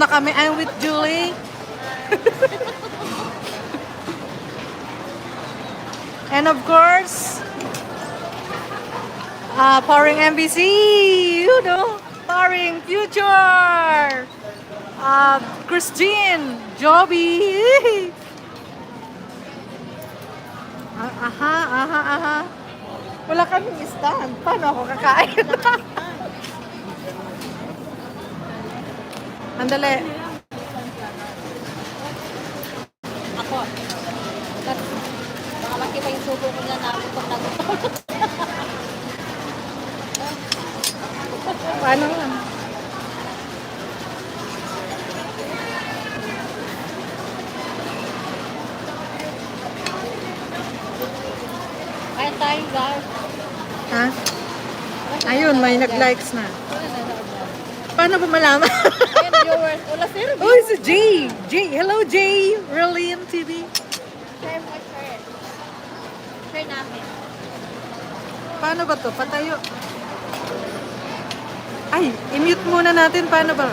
na kami. I'm with Julie. And of course, Powering MBC, you know, Powering Future, Christine, Joby. Aha. Wala kaming stand. Paano ako kakain? Andali. Ako. Baka makita yung subo ko na nagutom na gutom. Paano yan? Kaya tayo guys. Ha? Ayun, may nag-likes na. Paano ba malaman? Ayun, viewers. Wala sir. Oh, it's a Jay. Hello, Jay. Rillian TV. Share mo, share. Share namin. Paano ba to? Patayo. Ay, i-mute muna natin. Paano ba?